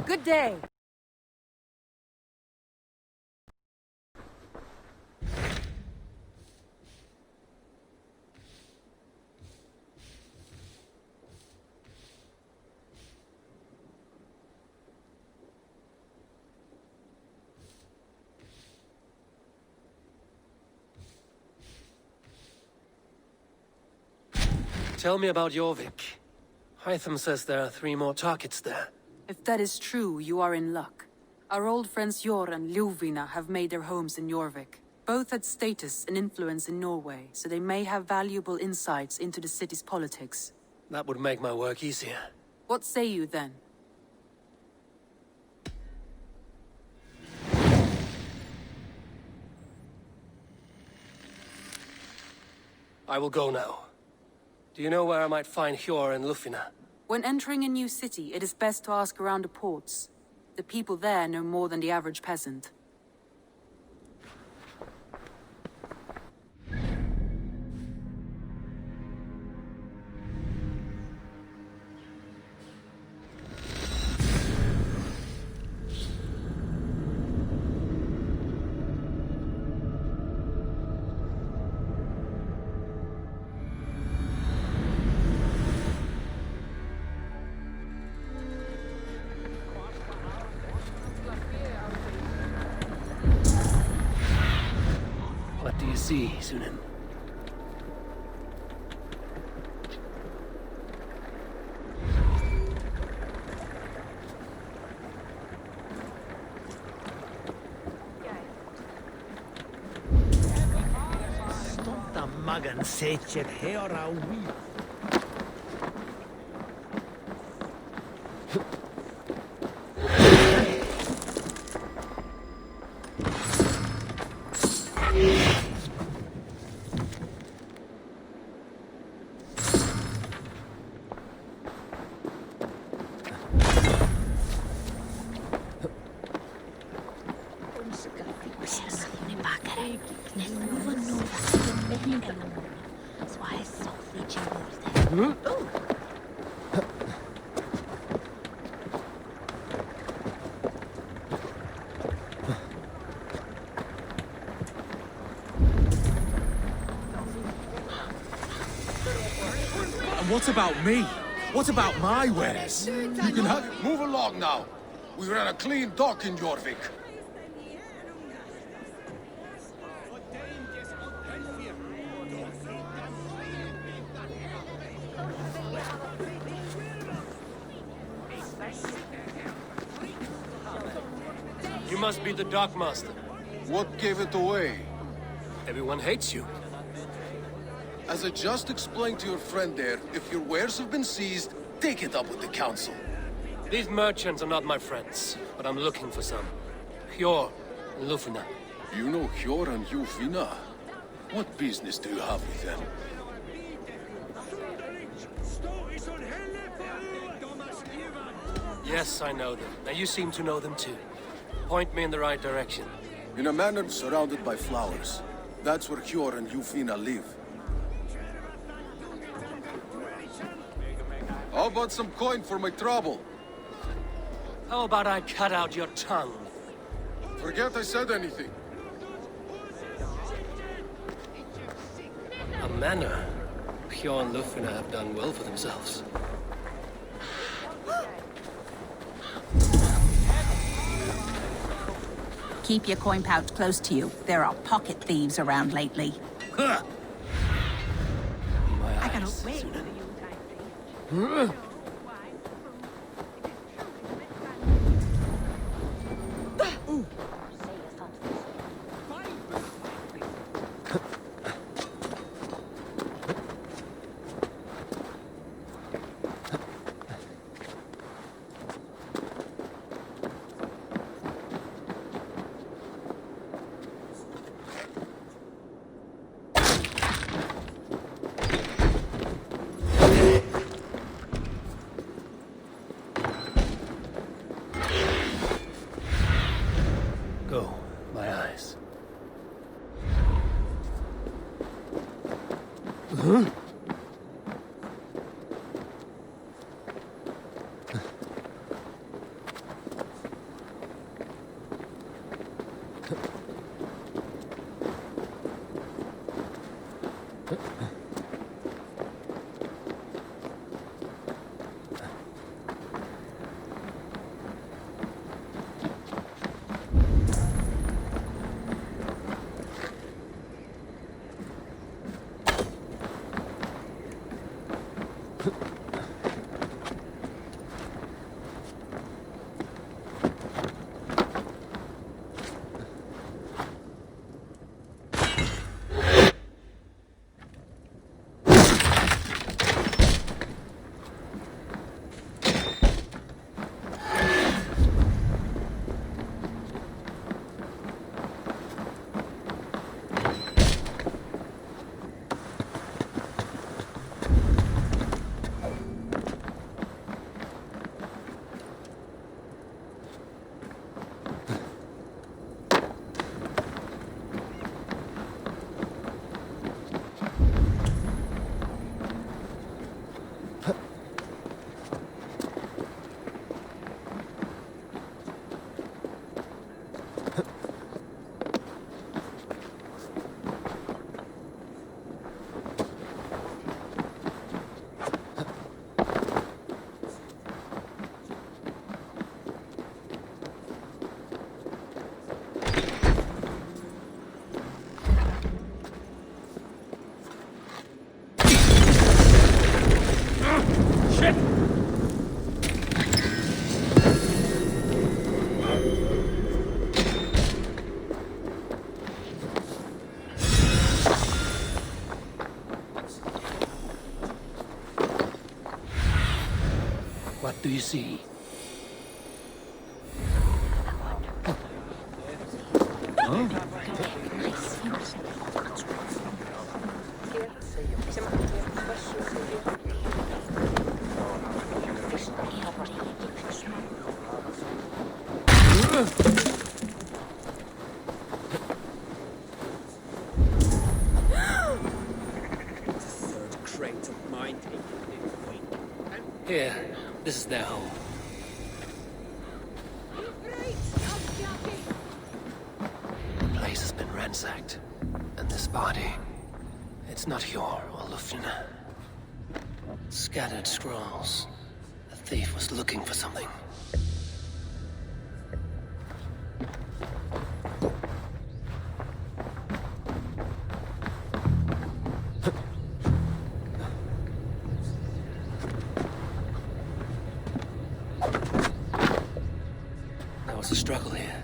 Good day. Tell me about Jorvik. Hytham says there are 3 more targets there. If that is true, you are in luck. Our old friends Jor and Ljuvina have made their homes in Jorvik. Both had status and influence in Norway, so they may have valuable insights into the city's politics. That would make my work easier. What say you then? I will go now. Do you know where I might find Hjor and Lufina? When entering a new city, it is best to ask around the ports. The people there know more than the average peasant. What do you see, Sunan? Stonta magan sechet heora wi. And what about me? What about my wares? You can have it. Move along now. We ran a clean dock in Jorvik. You must be the dockmaster. What gave it away? Everyone hates you. As I just explained to your friend there, if your wares have been seized, take it up with the council. These merchants are not my friends, but I'm looking for some. Hjor and Lufina. You know Hjor and Ljuvina? What business do you have with them? Yes, I know them. Now you seem to know them too. Point me in the right direction. In a manor surrounded by flowers. That's where Hjor and Ljuvina live. How about some coin for my trouble? How about I cut out your tongue? Forget I said anything. A manor. Hjor and Lufina have done well for themselves. Keep your coin pouch close to you. There are pocket thieves around lately. Huh. My I cannot eyes, wait. Sunan. Go, my eyes. Huh? you see? Crate of mine. Here, this is their home. The place has been ransacked. And this body, it's not Hjor or Lufina. Scattered scrolls. The thief was looking for something. There was a struggle here.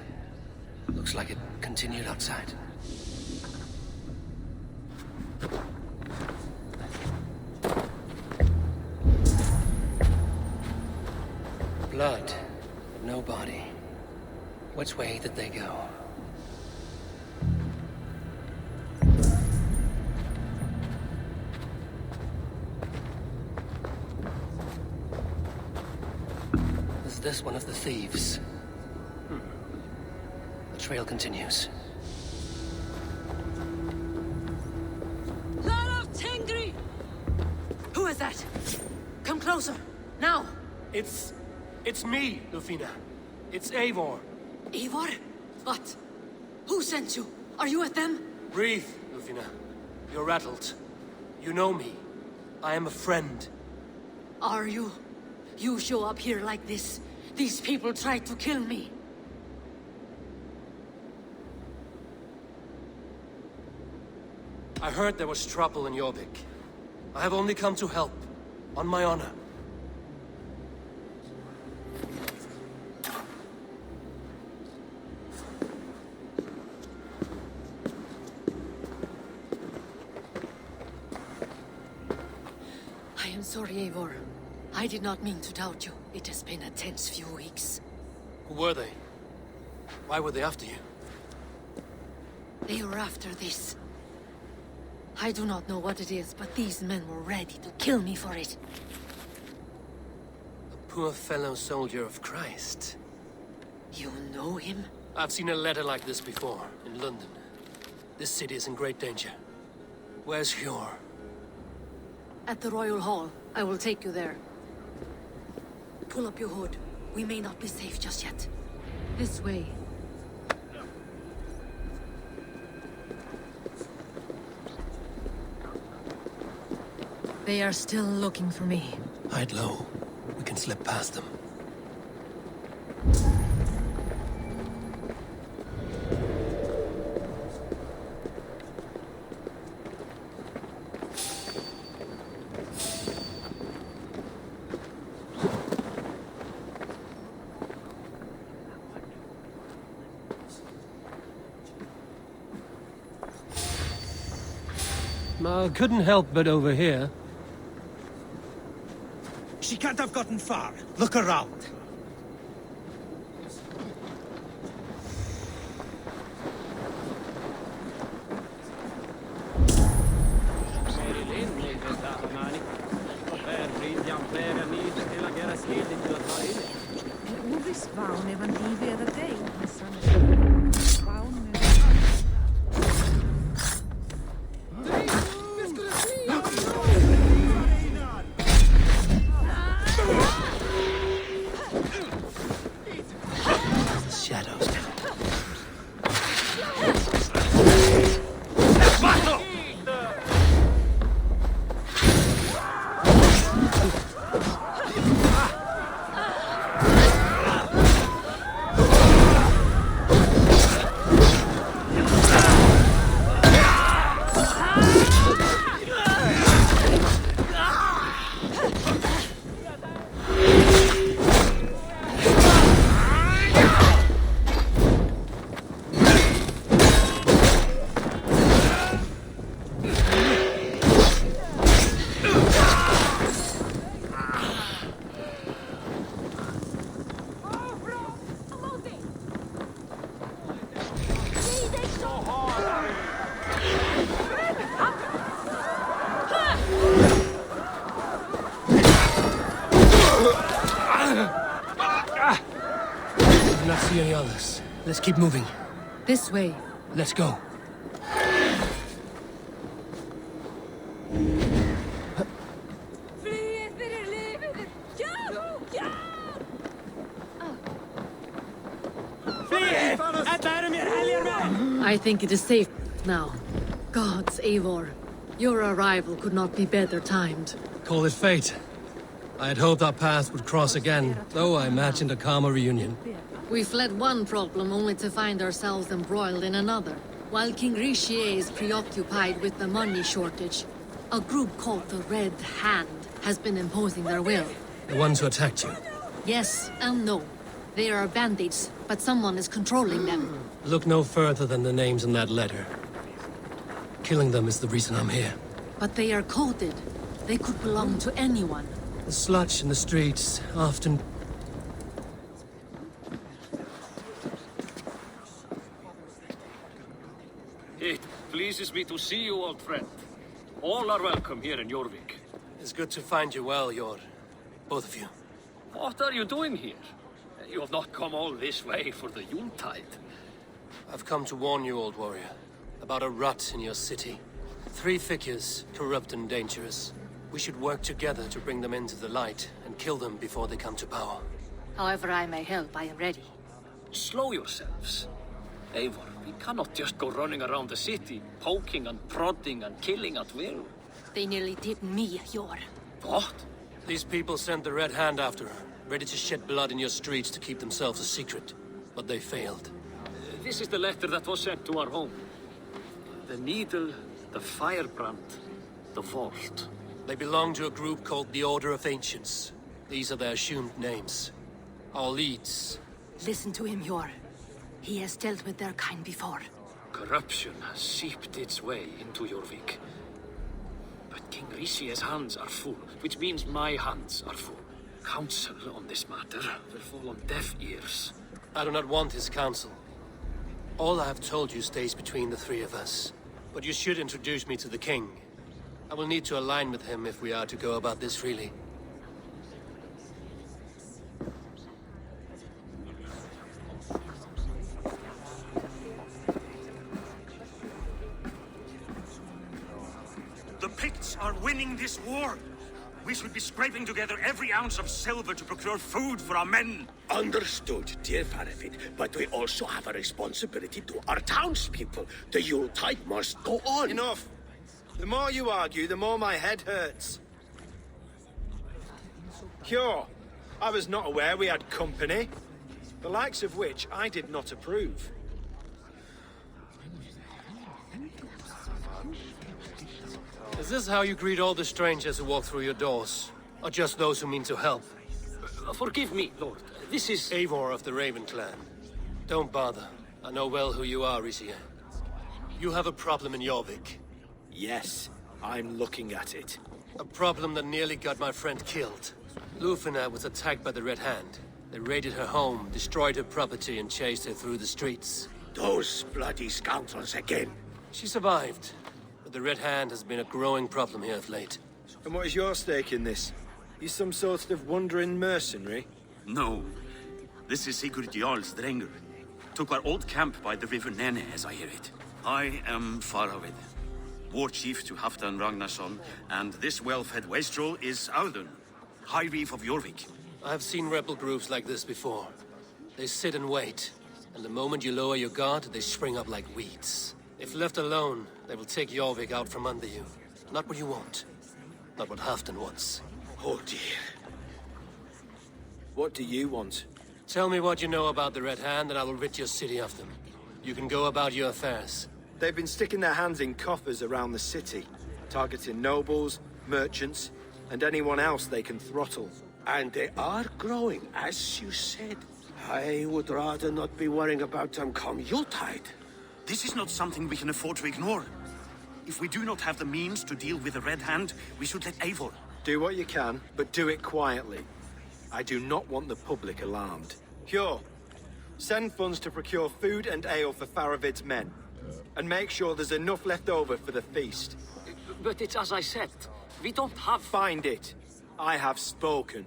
Looks like it continued outside. Blood, but no body. Which way did they go? Is this one of the thieves? The trail continues. Lot of Tengri! Who is that? Come closer, now! It's me, Lufina. It's Eivor. Eivor? What? Who sent you? Are you with them? Breathe, Lufina. You're rattled. You know me. I am a friend. Are you? You show up here like this. These people tried to kill me. I heard there was trouble in Jorvik. I have only come to help. On my honor. I am sorry, Eivor. I did not mean to doubt you. It has been a tense few weeks. Who were they? Why were they after you? They were after this. I do not know what it is, but these men were ready to kill me for it. A poor fellow soldier of Christ. You know him? I've seen a letter like this before, in London. This city is in great danger. Where's Hjor? At the Royal Hall. I will take you there. Pull up your hood. We may not be safe just yet. This way. They are still looking for me. Hide low. We can slip past them. Couldn't help but overhear. She can't have gotten far. Look around. Shadows now. not see any others. Let's keep moving. This way. Let's go. I think it is safe now. Gods, Eivor. Your arrival could not be better timed. Call it fate. I had hoped our paths would cross again, though I imagined a calmer reunion. We fled one problem only to find ourselves embroiled in another. While King Richier is preoccupied with the money shortage, a group called the Red Hand has been imposing their will. The ones who attacked you. Yes and no. They are bandits, but someone is controlling them. Look no further than the names in that letter. Killing them is the reason I'm here. But they are coded. They could belong to anyone. The sludge in the streets often... It pleases me to see you, old friend. All are welcome here in Jorvik. It's good to find you well, Jor. Both of you. What are you doing here? You have not come all this way for the Yuletide. I've come to warn you, old warrior, about a rot in your city. 3 figures, corrupt and dangerous. We should work together to bring them into the light and kill them before they come to power. However I may help, I am ready. Slow yourselves. Eivor, we cannot just go running around the city, poking and prodding and killing at will. They nearly did me, Jor. What? These people sent the Red Hand after her, ready to shed blood in your streets to keep themselves a secret. But they failed. This is the letter that was sent to our home. The needle, the firebrand, the vault. They belong to a group called the Order of Ancients. These are their assumed names. Our leads. Listen to him, Jor. He has dealt with their kind before. Corruption has seeped its way into Jorvik. But King Richier's hands are full, which means my hands are full. Council on this matter will fall on deaf ears. I do not want his counsel. All I have told you stays between the 3 of us. But you should introduce me to the king. I will need to align with him if we are to go about this freely. The Picts are winning this war. We should be scraping together every ounce of silver to procure food for our men. Understood, dear Farafit, but we also have a responsibility to our townspeople. The Yuletide must go on. Enough! The more you argue, the more my head hurts. Cure, I was not aware we had company, the likes of which I did not approve. Is this how you greet all the strangers who walk through your doors? Or just those who mean to help? Forgive me, Lord. This is... Eivor of the Raven clan. Don't bother. I know well who you are, Rizier. You have a problem in Jorvik. Yes, I'm looking at it. A problem that nearly got my friend killed. Lufina was attacked by the Red Hand. They raided her home, destroyed her property, and chased her through the streets. Those bloody scoundrels again. She survived, but the Red Hand has been a growing problem here of late. And what is your stake in this? You some sort of wandering mercenary? No. This is Sigurd Jarl's Drenger. Took our old camp by the river Nene, as I hear it. I am Faravid, war chief to Halfdan Ragnarsson, and this well-fed wastrel is Audun, High Reef of Jorvik. I have seen rebel groups like this before. They sit and wait, and the moment you lower your guard, they spring up like weeds. If left alone, they will take Jorvik out from under you. Not what you want. Not what Halfdan wants. Oh dear. What do you want? Tell me what you know about the Red Hand, and I will rid your city of them. You can go about your affairs. They've been sticking their hands in coffers around the city, targeting nobles, merchants, and anyone else they can throttle. And they are growing, as you said. I would rather not be worrying about them come Yuletide. This is not something we can afford to ignore. If we do not have the means to deal with the Red Hand, we should let Eivor. Do what you can, but do it quietly. I do not want the public alarmed. Cure. Send funds to procure food and ale for Faravid's men. And make sure there's enough left over for the feast. But it's as I said. We don't have... Find it. I have spoken.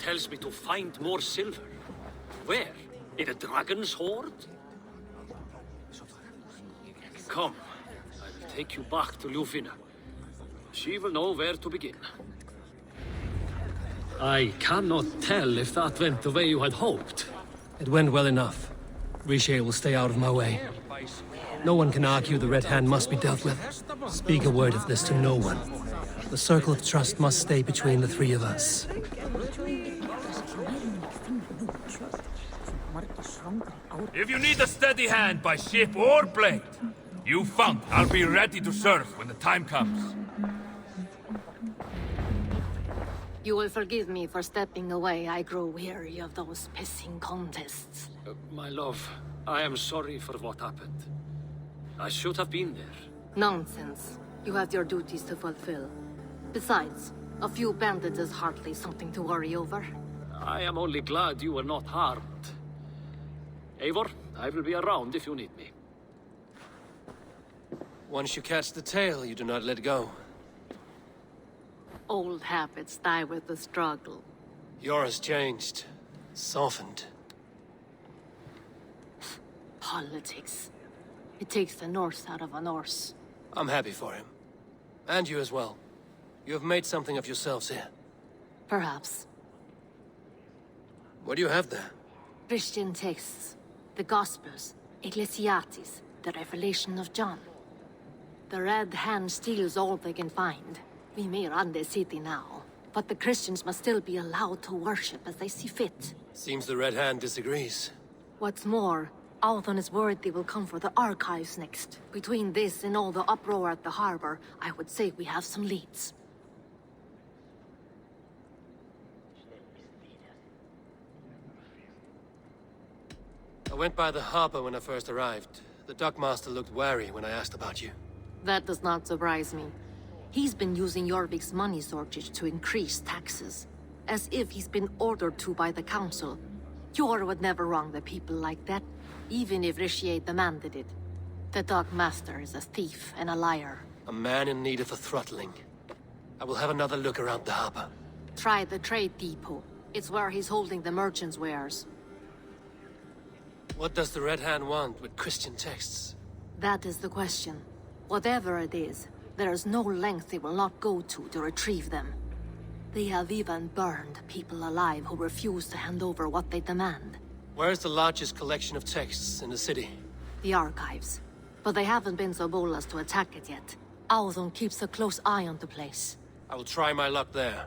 tells me to find more silver. Where? In a dragon's hoard? Come, I will take you back to Ljufina. She will know where to begin. I cannot tell if that went the way you had hoped. It went well enough. Riche will stay out of my way. No one can argue the Red Hand must be dealt with. Speak a word of this to no one. The circle of trust must stay between the three of us. If you need a steady hand by ship or blade, you found I'll be ready to serve when the time comes. You will forgive me for stepping away. I grow weary of those pissing contests. My love, I am sorry for what happened. I should have been there. Nonsense. You have your duties to fulfill. Besides, a few bandits is hardly something to worry over. I am only glad you were not harmed. Eivor, I will be around if you need me. Once you catch the tail, you do not let go. Old habits die with the struggle. Yours changed. Softened. Politics. It takes the Norse out of a Norse. I'm happy for him. And you as well. You have made something of yourselves here. Perhaps. What do you have there? Christian texts. The Gospels. Ecclesiastes. The Revelation of John. The Red Hand steals all they can find. We may run the city now, but the Christians must still be allowed to worship as they see fit. Seems the Red Hand disagrees. What's more, Althon is worried they will come for the archives next. Between this and all the uproar at the harbor, I would say we have some leads. I went by the harbor when I first arrived. The dockmaster looked wary when I asked about you. That does not surprise me. He's been using Jorvik's money shortage to increase taxes. As if he's been ordered to by the council. Jor would never wrong the people like that, even if Richier demanded it. The dockmaster is a thief and a liar. A man in need of a throttling. I will have another look around the harbor. Try the trade depot. It's where he's holding the merchants' wares. What does the Red Hand want with Christian texts? That is the question. Whatever it is, there is no length they will not go to retrieve them. They have even burned people alive who refuse to hand over what they demand. Where is the largest collection of texts in the city? The archives. But they haven't been so bold as to attack it yet. Althon keeps a close eye on the place. I will try my luck there.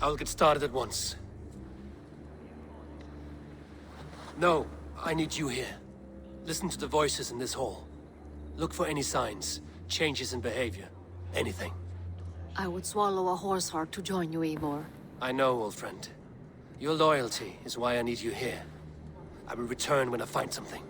I will get started at once. No, I need you here. Listen to the voices in this hall. Look for any signs, changes in behavior, anything. I would swallow a horse heart to join you, Eivor. I know, old friend. Your loyalty is why I need you here. I will return when I find something.